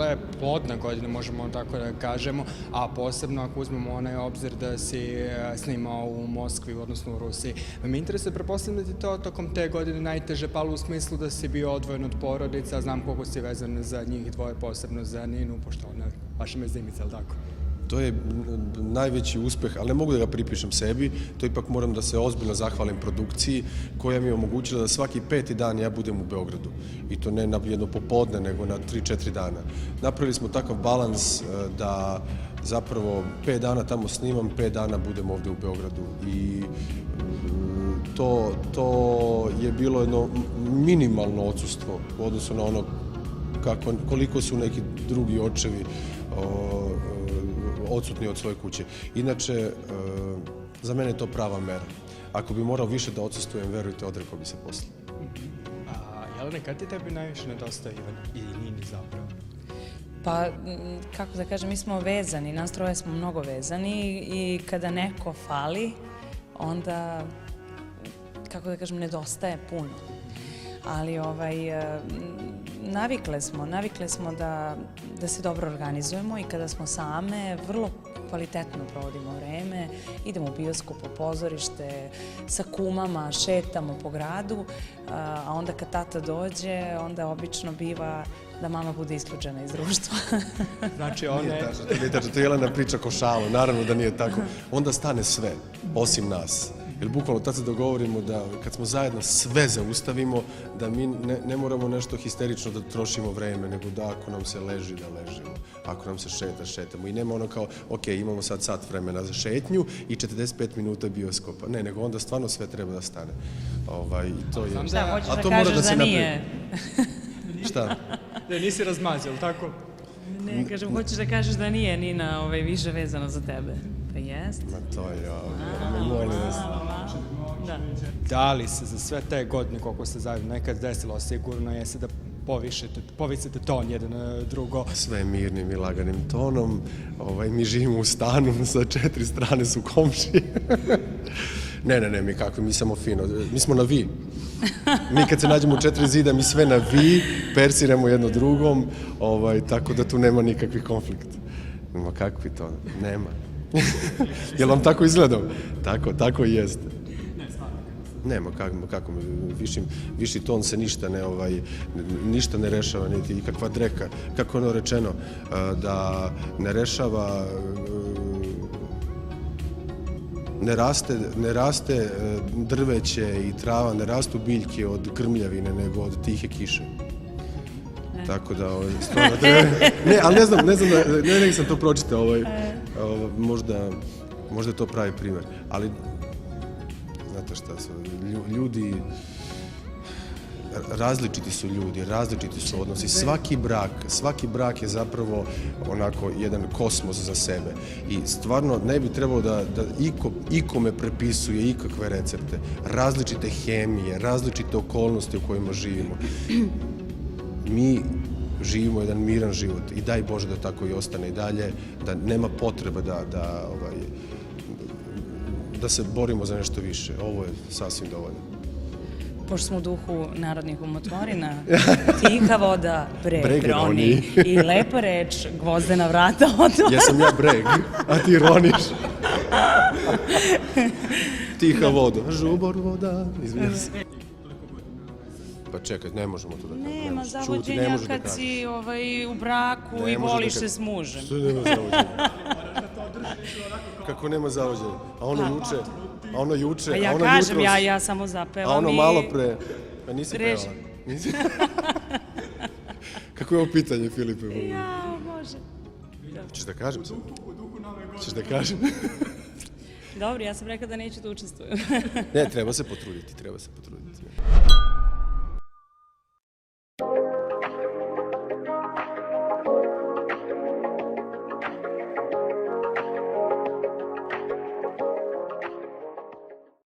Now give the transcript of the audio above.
je plodna godina, možemo tako da kažemo, a posebno ako uzmemo onaj obzir da si snimao u Moskvi, odnosno u Rusiji. Me interesuje, pretpostavljam da ti to tokom te godine najteže palo u smislu da si bio odvojen od porodica, znam koliko si vezan za njih dvoje, posebno za Ninu, pošto ona vaša mezimica, ali tako? To je najveći uspeh, ali ne mogu da ga pripišem sebi, to ipak moram da se ozbiljno zahvalim produkciji koja mi je omogućila da svaki 5. dan ja budem u Beogradu. I to ne na jedno popodne, nego na 3-4 dana. Napravili smo takav balans da zapravo 5 dana tamo snimam, 5 dana budem ovde u Beogradu. I to je bilo jedno minimalno odsustvo u odnosu na ono koliko su neki drugi očevi odsutni od svoje kuće. Inače, za mene je to prava mera. Ako bi morao više da odsustvujem, verujte, odrekao bi se posle. Jelena, kada ti tebi najviše nedostaje i Nini zapravo? Pa, kako da kažem, mi smo vezani, nas troje smo mnogo vezani i kada neko fali, onda, kako da kažem, nedostaje puno. Ali navikle smo da se dobro organizujemo i kada smo same, vrlo kvalitetno provodimo vreme, idemo u bioskop, u pozorište, sa kumama, šetamo po gradu, a onda kad tata dođe, onda obično biva da mama bude isključena iz društva. Znači, ona je... Nije tačno, to je Jelena priča ko šalu, naravno da nije tako. Onda stane sve, osim nas. Jer bukvalno tad se dogovorimo da kad smo zajedno sve zaustavimo, da mi ne moramo nešto histerično da trošimo vreme, nego da ako nam se leži, da ležimo. Ako nam se šeta, šetamo. I nema ono kao, ok, imamo sad sat vremena za šetnju i 45 minuta bioskopa. Ne, nego onda stvarno sve treba da stane. I to je... Šta, hoćeš da kažeš da nije? Šta? Ne, nisi razmazio, ali tako? Ne, kažem, hoćeš da kažeš da nije Nina više vezano za tebe? Pa jest. Ma to je, molim vas. Da li se za sve te godine koliko ste zajedno nekad desilo, sigurno jeste da povisite ton jedan na drugo? Sve mirnim i laganim tonom. Mi živimo u stanu, sa 4 strane su komšije. Ne, mi kako, mi samo fino. Mi smo na vi. Mi kad se nađemo u 4 zida, mi sve na vi, persiramo jedno drugom, tako da tu nema nikakvih konflikta. Ma kakvi to? Nema. Jel vam tako izgledao? Tako i jeste. Nema, kako, viši ton se ništa ne rešava, niti kakva dreka. Kako je ono rečeno, da ne rešava, ne raste drveće i trava, ne rastu biljke od grmljavine, nego od tihe kiše. Tako da, stvarno, ne, ali ne znam, ne sam to pročitao, možda je to pravi primer, ali znate šta su, ljudi, različiti su ljudi, različiti su odnosi, svaki brak je zapravo onako jedan kosmos za sebe i stvarno ne bi trebalo da ikome prepisuje ikakve recepte, različite hemije, različite okolnosti u kojima živimo. Mi živimo jedan miran život i daj Bože da tako i ostane i dalje, da nema potrebe da se borimo za nešto više. Ovo je sasvim dovoljno. Pošto smo u duhu narodnih umotvorina, tiha voda, breg roni i lepa reč, gvozdena vrata otvara. Jesam ja breg, a ti roniš. Tiha voda, žubor voda, izvinjam se. Pa čekaj, ne možemo to da kažemo. Nema zavođenja kad si u braku i voliš se s mužem. Što nema zavođenja? Kako nema zavođenja? A ono juče, Pa ja kažem, ja samo zapevam i... A ono malo pre... Pa nisi pevala. Kako je ovo pitanje, Filipe? Ja, Bože. Češ da kažem sad? Češ da kažem? Dobro, ja sam rekla da neću da učestvujem. Ne, treba se potruditi.